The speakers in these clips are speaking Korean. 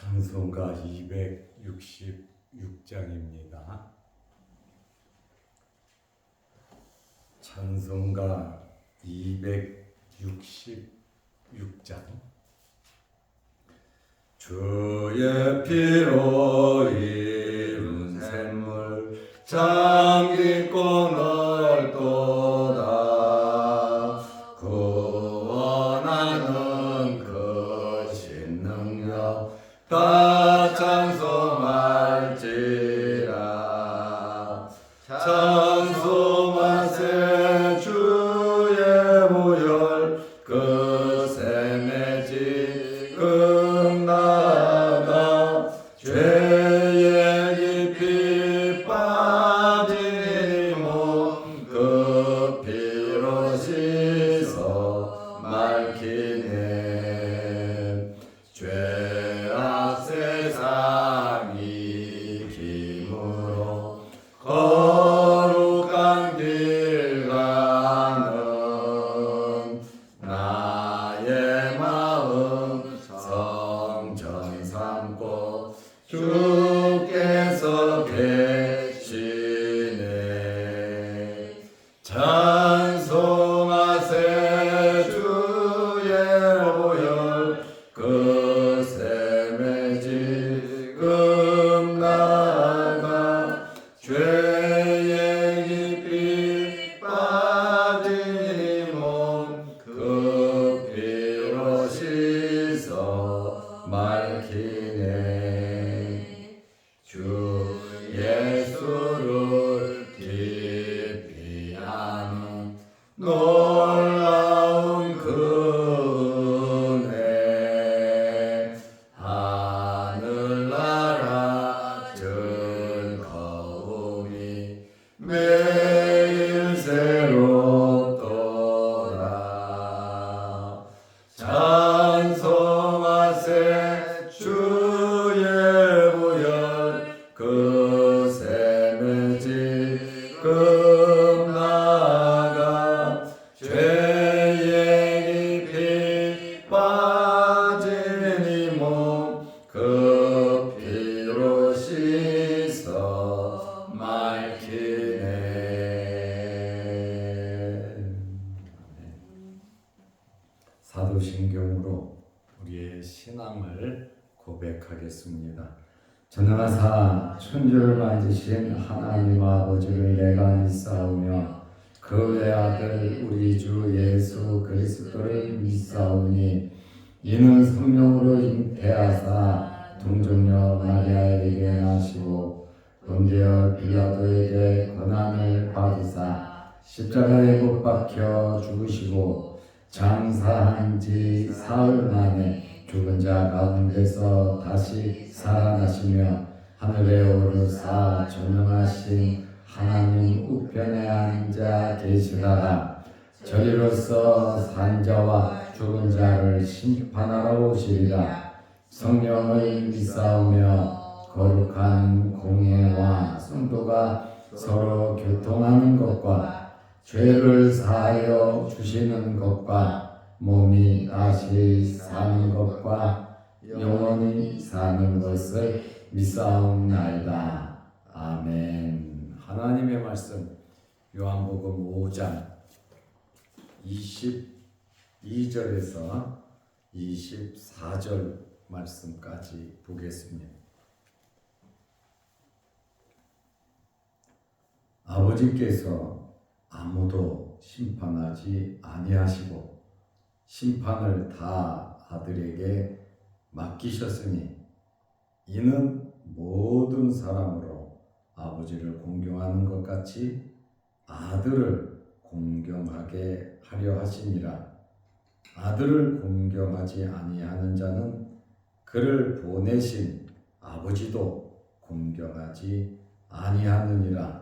찬송가 266장입니다. 찬송가 266장. 주의 피로 이룬 샘물 참 깊고 넓도다. 구원하는 그 신능력 다 찬송할지라. 찬송하세 주의 보혈 그 샘에 지금 나가 죄에 깊이 빠진 몸 그 피로 씻어 맑히네. 죄악 세상 이김으로 거룩한 길 가는 나의 마음 성전 삼고 주께서 계시네. 찬송하세 주의 보혈 그 샘에 지금 나가 죄에 깊이 빠진 몸 그 피로 씻어 맑히네. 주 예수를 깊이 아는 놀라운 그 은혜 하늘나라 즐거움이 매일 새롭도다. 찬송하세 주의 보혈 그 샘에 지금 나가 죄에 깊이 빠진 이 몸 그 피로 씻어 맑히네. 사도신경으로 우리의 신앙을 고백하겠습니다. 전능하사 천주를 만지신 하나님 아버지를 내가 믿사오며 그 외아들 우리 주 예수 그리스도를 믿사오니 이는 성령으로 잉태하사 동정녀 마리아에게 나시고 본디오 빌라도에게 고난을 받으사 십자가에 못 박혀 죽으시고 장사한 지 사흘 만에 죽은 자 가운데서 다시 살아나시며 하늘에 오르사 전능하신 하나님 우편에 앉아 계시다가 저리로서 산 자와 죽은 자를 심판하러 오시리라. 성령을 믿사오며 거룩한 공예와 성도가 서로 교통하는 것과 죄를 사하여 주시는 것과 몸이 다시 사는 것과 영원히 사는 것을 믿사옵나이다. 아멘. 하나님의 말씀 요한복음 5장 22절에서 24절 말씀까지 보겠습니다. 아버지께서 아무도 심판하지 아니하시고 심판을 다 아들에게 맡기셨으니 이는 모든 사람으로 아버지를 공경하는 것 같이 아들을 공경하게 하려 하심이라. 아들을 공경하지 아니하는 자는 그를 보내신 아버지도 공경하지 아니하느니라.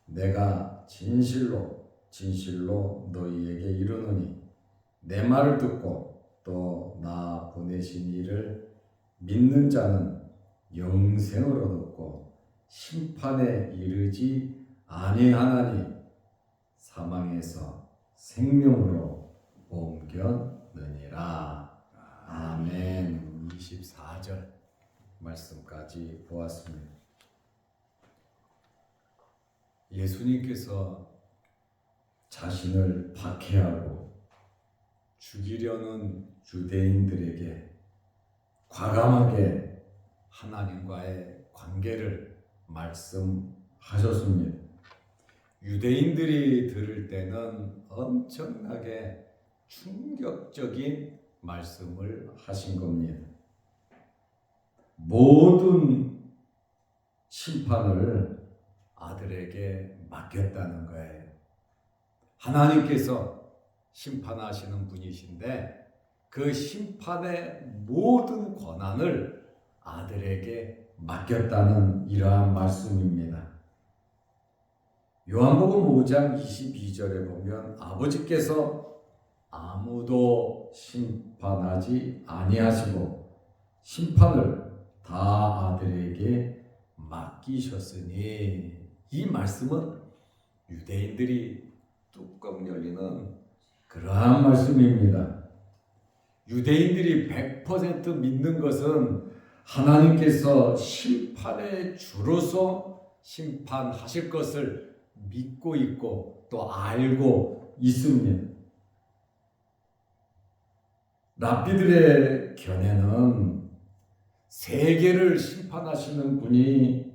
내가 진실로 너희에게 이르노니 내 말을 듣고 또 나 보내신 이를 믿는 자는 영생을 얻었고 심판에 이르지 아니하나니 사망에서 생명으로 옮겼느니라. 아멘. 24절 말씀까지 보았습니다. 예수님께서 자신을 박해하고 죽이려는 유대인들에게 과감하게 하나님과의 관계를 말씀하셨습니다. 유대인들이 들을 때는 엄청나게 충격적인 말씀을 하신 겁니다. 모든 심판을 아들에게 맡겼다는 거예요. 하나님께서 심판하시는 분이신데 그 심판의 모든 권한을 아들에게 맡겼다는 이러한 말씀입니다. 요한복음 5장 22절에 보면 아버지께서 아무도 심판하지 아니하시고 심판을 다 아들에게 맡기셨으니, 이 말씀은 유대인들이 뚜껑 열리는 그러한 말씀입니다. 유대인들이 100% 믿는 것은 하나님께서 심판의 주로서 심판하실 것을 믿고 있고 또 알고 있습니다. 랍비들의 견해는 세계를 심판하시는 분이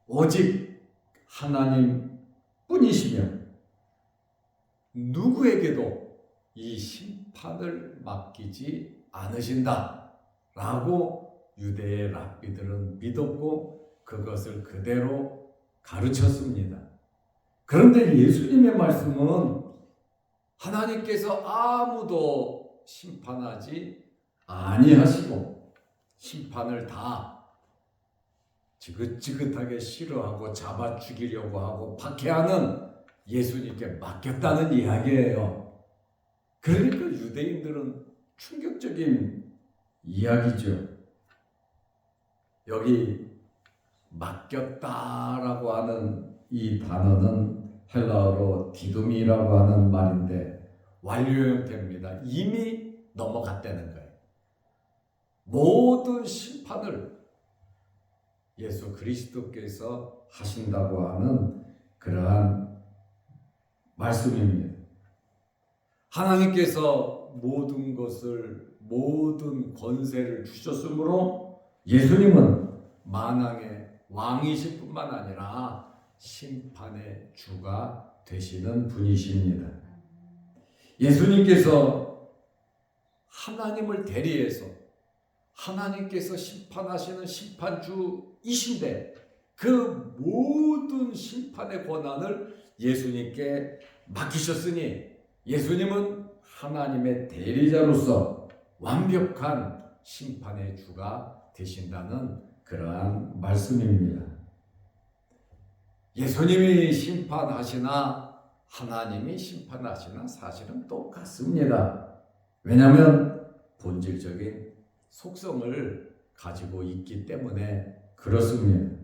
오직 하나님 뿐이시며 누구에게도 이 심판을 맡기지 않으신다 라고 유대의 랍비들은 믿었고 그것을 그대로 가르쳤습니다. 그런데 예수님의 말씀은 하나님께서 아무도 심판하지 아니하시고 심판을 다 지긋지긋하게 싫어하고 잡아 죽이려고 하고 박해하는 예수님께 맡겼다는 이야기예요. 그러니까 유대인들은 충격적인 이야기죠. 여기 맡겼다라고 하는 이 단어는 헬라어로 디두미라고 하는 말인데 완료형태입니다. 이미 넘어갔다는 거예요. 모든 심판을 예수 그리스도께서 하신다고 하는 그러한 말씀입니다. 하나님께서 모든 것을, 모든 권세를 주셨으므로 예수님은 만왕의 왕이실 뿐만 아니라 심판의 주가 되시는 분이십니다. 예수님께서 하나님을 대리해서 하나님께서 심판하시는 심판주이신데 그 모든 심판의 권한을 예수님께 맡기셨으니 예수님은 하나님의 대리자로서 완벽한 심판의 주가 되신다는 그러한 말씀입니다. 예수님이 심판하시나 하나님이 심판하시나 사실은 똑같습니다. 왜냐하면 본질적인 속성을 가지고 있기 때문에 그렇습니다.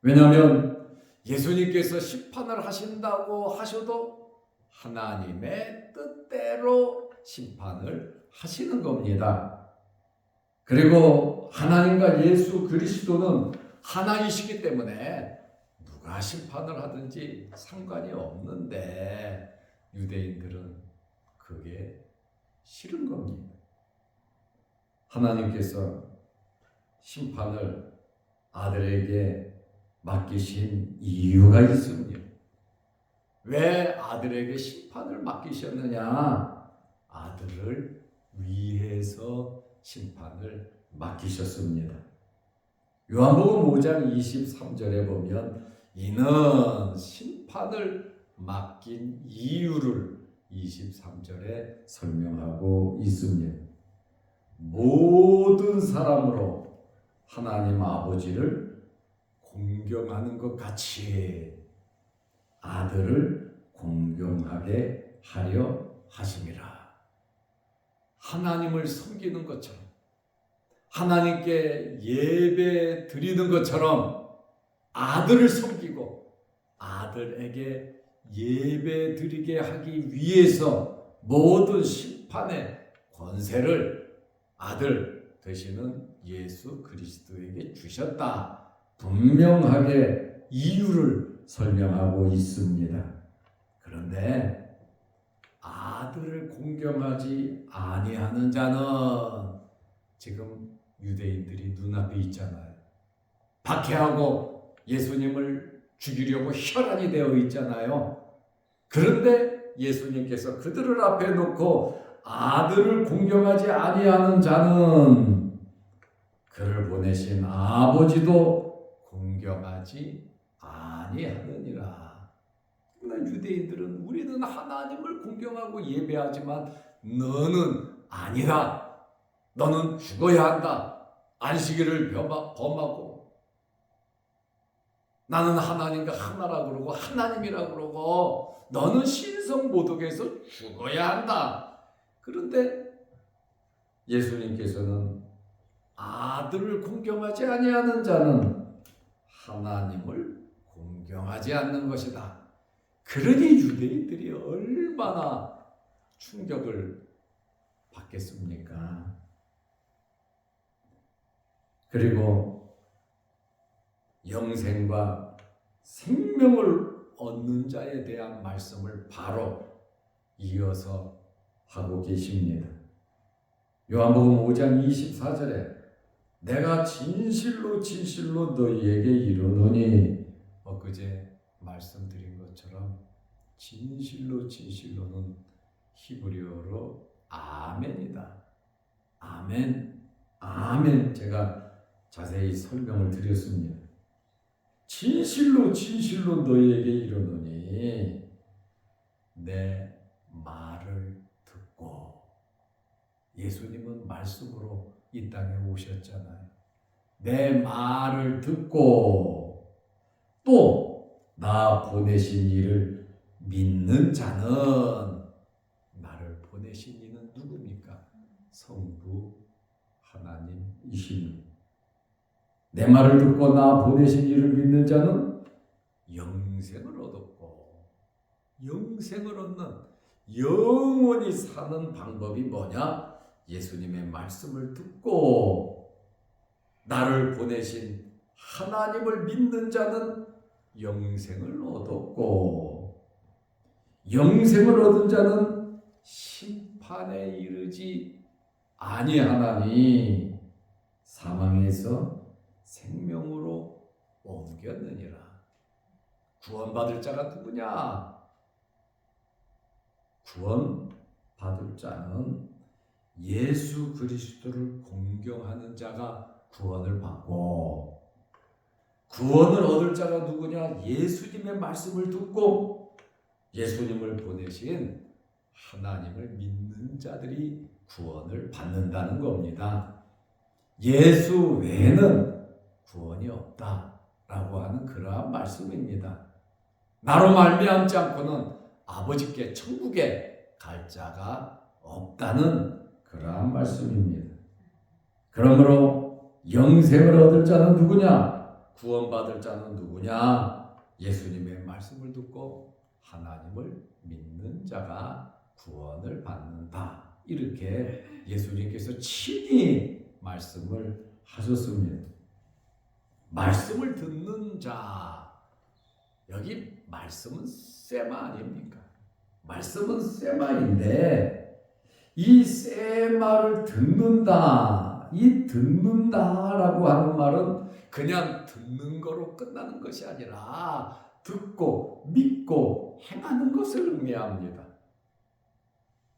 왜냐하면 예수님께서 심판을 하신다고 하셔도 하나님의 뜻대로 심판을 하시는 겁니다. 그리고 하나님과 예수 그리스도는 하나이시기 때문에 누가 심판을 하든지 상관이 없는데 유대인들은 그게 싫은 겁니다. 하나님께서 심판을 아들에게 맡기신 이유가 있습니다. 왜 아들에게 심판을 맡기셨느냐? 아들을 위해서 심판을 맡기셨습니다. 요한복음 5장 23절에 보면 이는 심판을 맡긴 이유를 23절에 설명하고 있습니다. 모든 사람으로 하나님 아버지를 공경하는 것 같이 아들을 공경하게 하려 하심이라. 하나님을 섬기는 것처럼 하나님께 예배 드리는 것처럼 아들을 섬기고 아들에게 예배 드리게 하기 위해서 모든 심판의 권세를 아들 되시는 예수 그리스도에게 주셨다. 분명하게 이유를 설명하고 있습니다. 그런데 아들을 공경하지 아니하는 자는 지금 유대인들이 눈앞에 있잖아요. 박해하고 예수님을 죽이려고 혈안이 되어 있잖아요. 그런데 예수님께서 그들을 앞에 놓고 아들을 공경하지 아니하는 자는 그를 보내신 아버지도 공경하지 아니하느니라. 그러나 유대인들은 우리는 하나님을 공경하고 예배하지만 너는 아니다. 너는 죽어야 한다. 안식일을 범하고 나는 하나님과 하나라 그러고 하나님이라 그러고 너는 신성모독에서 죽어야 한다. 그런데 예수님께서는 아들을 공경하지 아니하는 자는 하나님을 공경하지 않는 것이다. 그러니 유대인들이 얼마나 충격을 받겠습니까? 그리고 영생과 생명을 얻는 자에 대한 말씀을 바로 이어서 하고 계십니다. 요한복음 5장 24절에 내가 진실로 진실로 너희에게 이르노니, 엊그제 말씀드린 것처럼 진실로 진실로는 히브리어로 아멘이다. 아멘, 아멘. 제가 자세히 설명을 드렸습니다. 진실로 진실로 너희에게 이르노니 내 말을 듣고. 예수님은 말씀으로 이 땅에 오셨잖아요. 내 말을 듣고 또 나 보내신 이를 믿는 자는, 나를 보내신 이는 누굽니까? 성부 하나님이십니다. 내 말을 듣고 나 보내신 이를 믿는 자는 영생을 얻었고, 영생을 얻는 영원히 사는 방법이 뭐냐? 예수님의 말씀을 듣고 나를 보내신 하나님을 믿는 자는 영생을 얻었고, 영생을 얻은 자는 심판에 이르지 아니하나니 사망에서 생명으로 옮겼느니라. 구원받을 자가 누구냐? 구원받을 자는 예수 그리스도를 공경하는 자가 구원을 받고, 구원을 얻을 자가 누구냐? 예수님의 말씀을 듣고 예수님을 보내신 하나님을 믿는 자들이 구원을 받는다는 겁니다. 예수 외에는 구원이 없다라고 하는 그러한 말씀입니다. 나로 말미암지 않고는 아버지께 천국에 갈 자가 없다는 그러한 말씀입니다. 그러므로 영생을 얻을 자는 누구냐? 구원받을 자는 누구냐? 예수님의 말씀을 듣고 하나님을 믿는 자가 구원을 받는다. 이렇게 예수님께서 친히 말씀을 하셨습니다. 말씀을 듣는 자, 여기 말씀은 세마 아닙니까? 말씀은 세마인데 이 세마를 듣는다, 이 듣는다라고 하는 말은 그냥 듣는 거로 끝나는 것이 아니라 듣고 믿고 행하는 것을 의미합니다.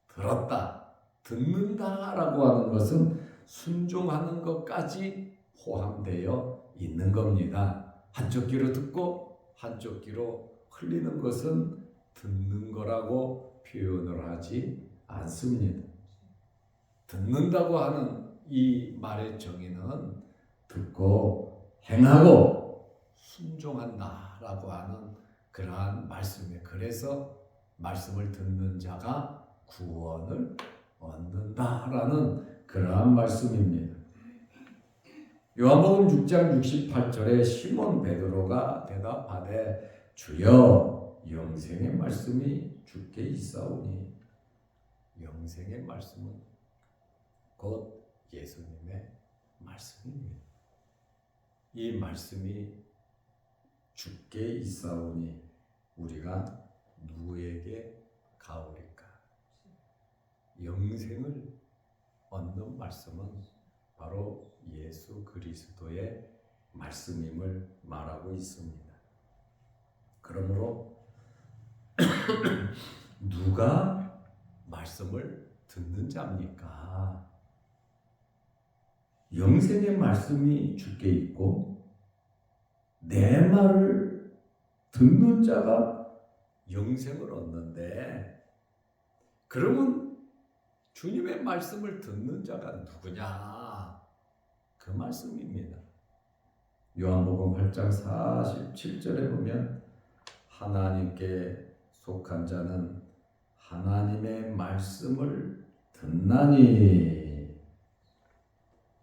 들었다, 듣는다라고 하는 것은 순종하는 것까지 포함되어 있는 겁니다. 한쪽 귀로 듣고 한쪽 귀로 흘리는 것은 듣는 거라고 표현을 하지 않습니다. 듣는다고 하는 이 말의 정의는 듣고 행하고 순종한다라고 하는 그러한 말씀이에요. 그래서 말씀을 듣는 자가 구원을 얻는다라는 그러한 말씀입니다. 요한복음 6장 68절에 시몬 베드로가 대답하되 주여 영생의 말씀이 주께 있사오니, 영생의 말씀은 곧 예수님의 말씀입니다. 이 말씀이 주께 있사오니 우리가 누구에게 가오리까? 영생을 얻는 말씀은 바로 예수 그리스도의 말씀임을 말하고 있습니다. 그러므로 누가 말씀을 듣는 자입니까? 영생의 말씀이 주께 있고 내 말을 듣는 자가 영생을 얻는데, 그러면 주님의 말씀을 듣는 자가 누구냐? 그 말씀입니다. 요한복음 8장 47절에 보면 하나님께 속한 자는 하나님의 말씀을 듣나니,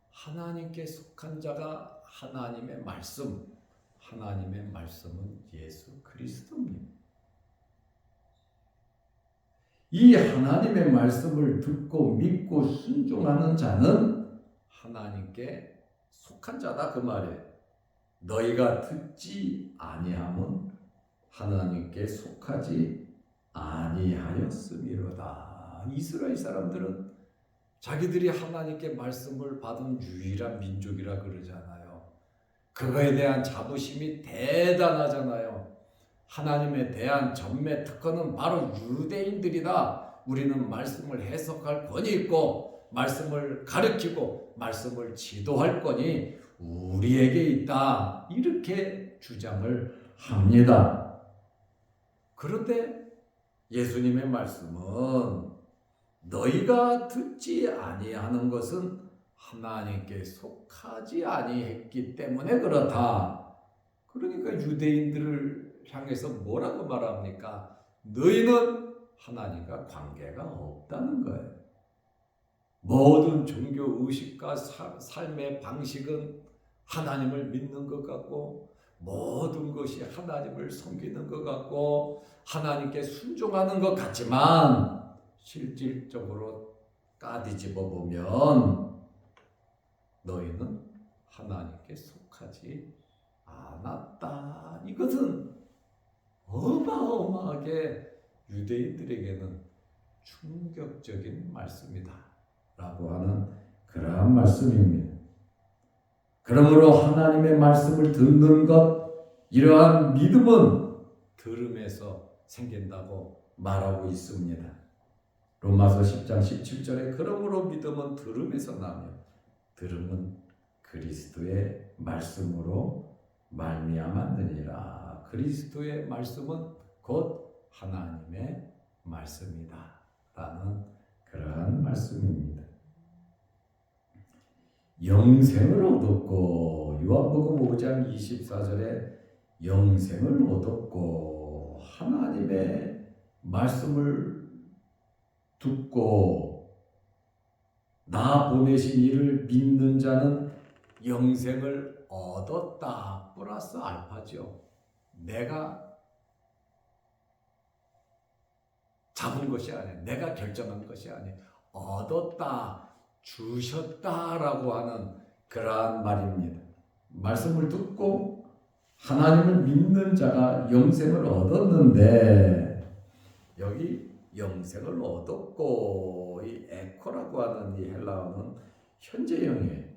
하나님께 속한 자가 하나님의 말씀, 하나님의 말씀은 예수 그리스도입니다. 이 하나님의 말씀을 듣고 믿고 순종하는 자는 하나님께 속한 자다, 그 말이에요. 너희가 듣지 아니함은 하나님께 속하지 아니하였음이로다. 이스라엘 사람들은 자기들이 하나님께 말씀을 받은 유일한 민족이라 그러잖아요. 그거에 대한 자부심이 대단하잖아요. 하나님에 대한 전매 특권은 바로 유대인들이다. 우리는 말씀을 해석할 권이 있고 말씀을 가르치고 말씀을 지도할 권이 우리에게 있다. 이렇게 주장을 합니다. 그런데 예수님의 말씀은 너희가 듣지 아니하는 것은 하나님께 속하지 아니했기 때문에 그렇다. 그러니까 유대인들을 향해서 뭐라고 말합니까? 너희는 하나님과 관계가 없다는 거예요. 모든 종교 의식과 삶의 방식은 하나님을 믿는 것 같고, 모든 것이 하나님을 섬기는 것 같고, 하나님께 순종하는 것 같지만 실질적으로 까뒤집어 보면 너희는 하나님께 속하지 않았다. 이것은 어마어마하게 유대인들에게는 충격적인 말씀이다 라고 하는 그러한 말씀입니다. 그러므로 하나님의 말씀을 듣는 것, 이러한 믿음은 들음에서 생긴다고 말하고 있습니다. 로마서 10장 17절에 그러므로 믿음은 들음에서 나며 들음은 그리스도의 말씀으로 말미암았느니라. 그리스도의 말씀은 곧 하나님의 말씀이다 라는 그러한 말씀입니다. 영생을 얻었고, 요한복음 5장 24절에 영생을 얻었고 하나님의 말씀을 듣고 나 보내신 이를 믿는 자는 영생을 얻었다. 플러스 알파죠. 내가 잡은 것이 아니야. 내가 결정한 것이 아니야. 얻었다, 주셨다라고 하는 그러한 말입니다. 말씀을 듣고 하나님을 믿는 자가 영생을 얻었는데, 여기 영생을 얻었고 이 에코라고 하는 이 헬라어는 현재형이에요.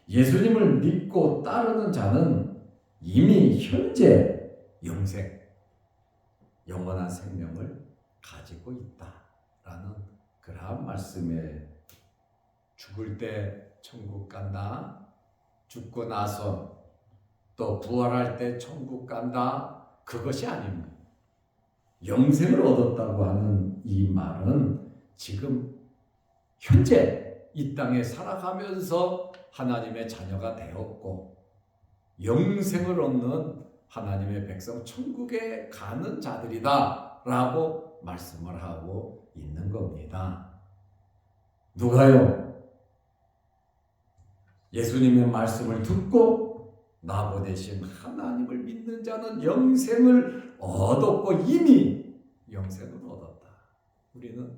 예수님을 믿고 따르는 자는 이미 현재 영생, 영원한 생명을 가지고 있다라는 그러한 말씀에, 죽을 때 천국 간다, 죽고 나서 또 부활할 때 천국 간다, 그것이 아닙니다. 영생을 얻었다고 하는 이 말은 지금 현재 이 땅에 살아가면서 하나님의 자녀가 되었고 영생을 얻는 하나님의 백성, 천국에 가는 자들이다 라고 말씀을 하고 있는 겁니다. 누가요? 예수님의 말씀을 듣고 나 보내신 하나님을 믿는 자는 영생을 얻었고 이미 영생을 얻었다. 우리는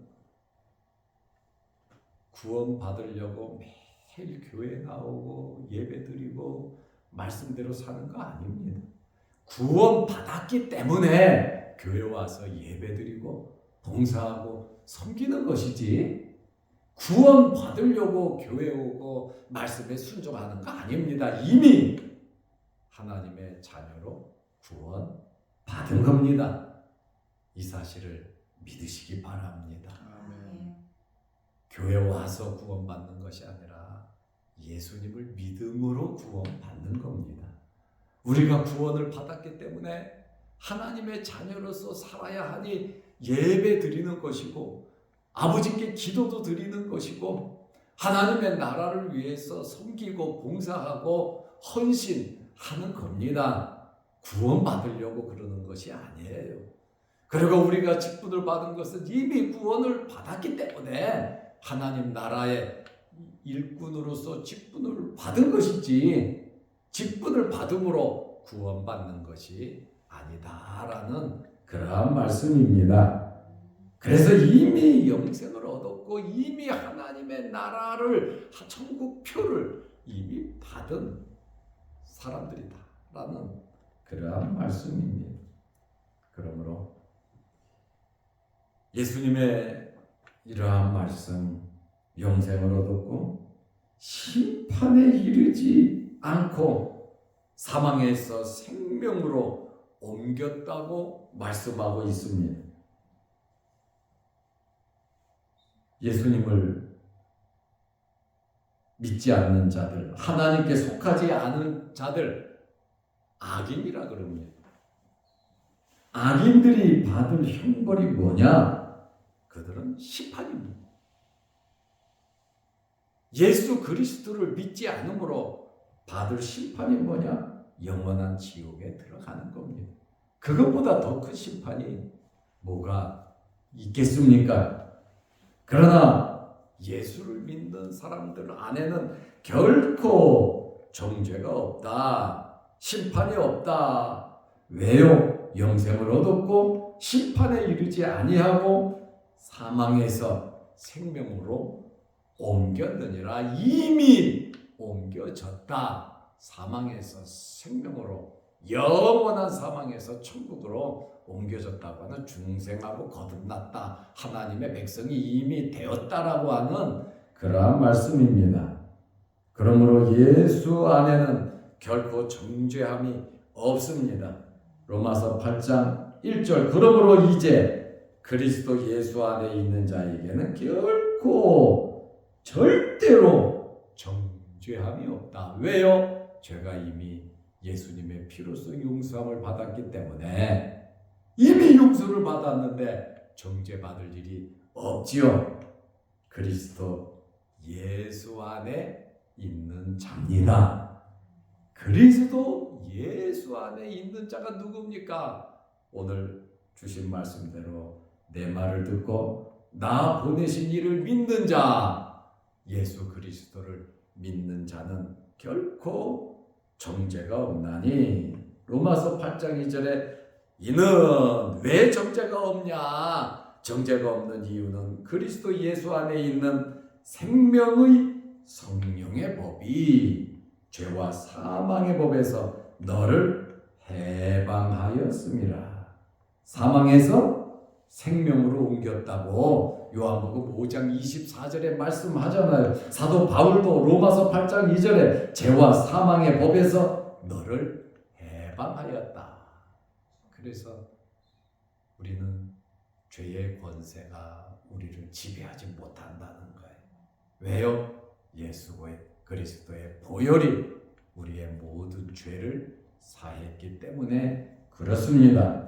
구원 받으려고 매일 교회 나오고 예배드리고 말씀대로 사는 거 아닙니다. 구원 받았기 때문에 교회 와서 예배드리고 봉사하고 섬기는 것이지, 구원 받으려고 교회 오고 말씀에 순종하는 거 아닙니다. 이미 하나님의 자녀로 구원 받은 겁니다. 이 사실을 믿으시기 바랍니다. 아멘. 교회 와서 구원받는 것이 아니라 예수님을 믿음으로 구원받는 겁니다. 우리가 구원을 받았기 때문에 하나님의 자녀로서 살아야 하니 예배 드리는 것이고, 아버지께 기도도 드리는 것이고, 하나님의 나라를 위해서 섬기고 봉사하고 헌신하는 겁니다. 구원받으려고 그러는 것이 아니에요. 그리고 우리가 직분을 받은 것은 이미 구원을 받았기 때문에 하나님 나라의 일꾼으로서 직분을 받은 것이지, 직분을 받음으로 구원받는 것이 아니다라는 그러한 말씀입니다. 그래서 이미 영생을 얻었고 이미 하나님의 나라를, 천국표를 이미 받은 사람들이다라는 그러한 말씀입니다. 그러므로 예수님의 이러한 말씀, 영생을 얻었고 심판에 이르지 않고 사망에서 생명으로 옮겼다고 말씀하고 있습니다. 예수님을 믿지 않는 자들, 하나님께 속하지 않은 자들, 악인이라 그럽니다. 악인들이 받을 형벌이 뭐냐? 그들은 심판입니다. 예수 그리스도를 믿지 않으므로 받을 심판이 뭐냐? 영원한 지옥에 들어가는 겁니다. 그것보다 더 큰 심판이 뭐가 있겠습니까? 그러나 예수를 믿는 사람들 안에는 결코 정죄가 없다, 심판이 없다. 왜요? 영생을 얻었고 심판에 이르지 아니하고 사망에서 생명으로 옮겼느니라. 이미 옮겨졌다. 사망에서 생명으로, 영원한 사망에서 천국으로 옮겨졌다고 하는, 중생하고 거듭났다, 하나님의 백성이 이미 되었다라고 하는 그러한 말씀입니다. 그러므로 예수 안에는 결코 정죄함이 없습니다. 로마서 8장 1절, 그러므로 이제 그리스도 예수 안에 있는 자에게는 결코 절대로 정죄함이 없다. 왜요? 죄가 이미 예수님의 피로써 용서함을 받았기 때문에, 이미 용서를 받았는데 정죄받을 일이 없지요. 그리스도 예수 안에 있는 자입니다. 그리스도 예수 안에 있는 자가 누굽니까? 오늘 주신 말씀대로 내 말을 듣고 나 보내신 이를 믿는 자, 예수 그리스도를 믿는 자는 결코 정죄가 없나니. 로마서 8장 2절에 이는 왜 정죄가 없냐? 정죄가 없는 이유는 그리스도 예수 안에 있는 생명의 성령의 법이 죄와 사망의 법에서 너를 해방하였음이라. 사망에서 생명으로 옮겼다고 요한복음 5장 24절에 말씀하잖아요. 사도 바울도 로마서 8장 2절에 죄와 사망의 법에서 너를 해방하였다. 그래서 우리는 죄의 권세가 우리를 지배하지 못한다는 거예요. 왜요? 예수 그리스도의 보혈이 우리의 모든 죄를 사했기 때문에 그렇습니다.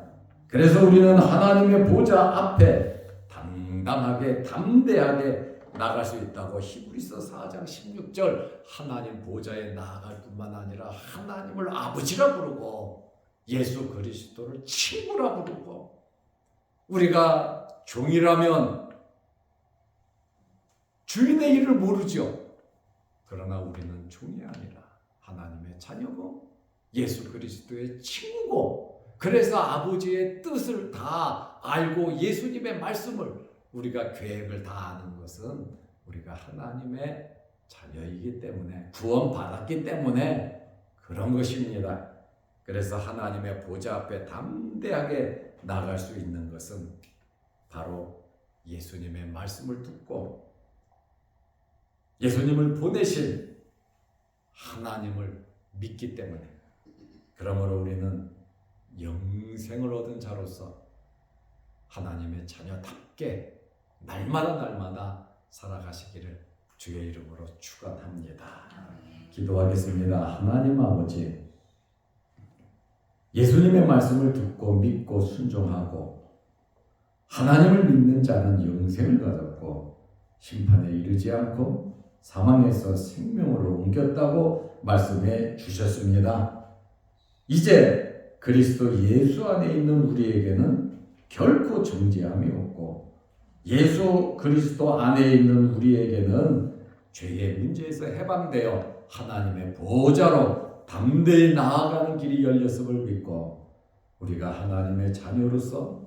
그래서 우리는 하나님의 보좌 앞에 당당하게 담대하게 나갈 수 있다고 히브리서 4장 16절, 하나님 보좌에 나아갈 뿐만 아니라 하나님을 아버지라 부르고 예수 그리스도를 친구라 부르고, 우리가 종이라면 주인의 일을 모르죠. 그러나 우리는 종이 아니라 하나님의 자녀고 예수 그리스도의 친구고, 그래서 아버지의 뜻을 다 알고 예수님의 말씀을, 우리가 계획을 다 아는 것은 우리가 하나님의 자녀이기 때문에, 구원받았기 때문에 그런 것입니다. 그래서 하나님의 보좌 앞에 담대하게 나갈 수 있는 것은 바로 예수님의 말씀을 듣고 예수님을 보내신 하나님을 믿기 때문에, 그러므로 우리는 영생을 얻은 자로서 하나님의 자녀답게 날마다 살아가시기를 주의 이름으로 축원합니다. 기도하겠습니다. 하나님 아버지, 예수님의 말씀을 듣고 믿고 순종하고 하나님을 믿는 자는 영생을 가졌고 심판에 이르지 않고 사망에서 생명으로 옮겼다고 말씀해 주셨습니다. 이제 그리스도 예수 안에 있는 우리에게는 결코 정죄함이 없고 예수 그리스도 안에 있는 우리에게는 죄의 문제에서 해방되어 하나님의 보좌로 담대히 나아가는 길이 열렸음을 믿고 우리가 하나님의 자녀로서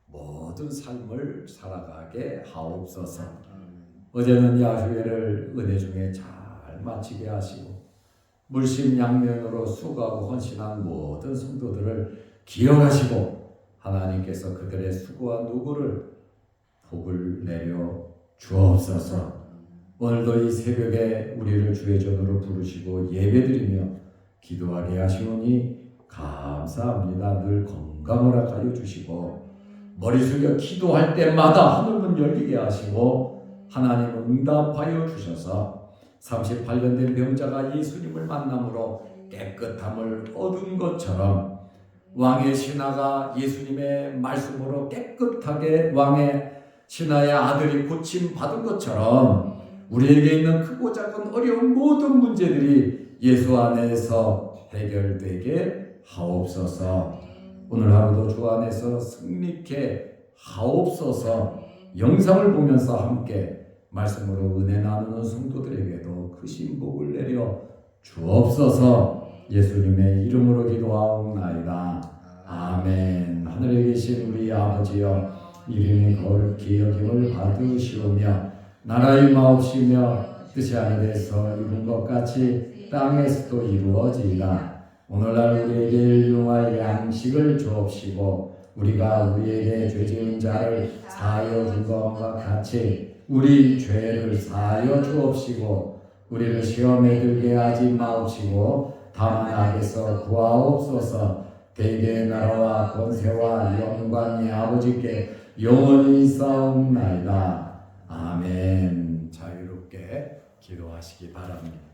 모든 삶을 살아가게 하옵소서. 어제는 야훼를 은혜 중에 잘 마치게 하시고 물심양면으로 수고하고 헌신한 모든 성도들을 기억하시고 하나님께서 그들의 수고와 노고를 복을 내려 주옵소서. 오늘도 이 새벽에 우리를 주의 전으로 부르시고 예배드리며 기도하게 하시오니 감사합니다. 늘 건강을 허락하여 주시고 머리 숙여 기도할 때마다 하늘문 열리게 하시고 하나님 응답하여 주셔서 38년 된 병자가 예수님을 만남으로 깨끗함을 얻은 것처럼 왕의 신하가 예수님의 말씀으로 깨끗하게 왕의 신하의 아들이 고침 받은 것처럼 우리에게 있는 크고 작은 어려운 모든 문제들이 예수 안에서 해결되게 하옵소서. 오늘 하루도 주 안에서 승리케 하옵소서. 영상을 보면서 함께 말씀으로 은혜 나누는 성도들에게도 크신 복을 내려 주옵소서. 예수님의 이름으로 기도하옵나이다. 아멘. 하늘에 계신 우리 아버지여, 이름이 거룩히 여김을 받으시오며 나라의 마옵시며 뜻이 하늘에서 이룬 것 같이 땅에서도 이루어지이다. 오늘날 우리에게 일용할 양식을 주옵시고 우리가 우리에게 죄 지은 자를 사하여 준 것과 같이 우리 죄를 사하여 주옵시고 우리를 시험에 들게 하지 마옵시고 다만 악에서 구하옵소서. 대개의 나라와 권세와 영광이 아버지께 영원히 있사옵나이다. 아멘. 자유롭게 기도하시기 바랍니다.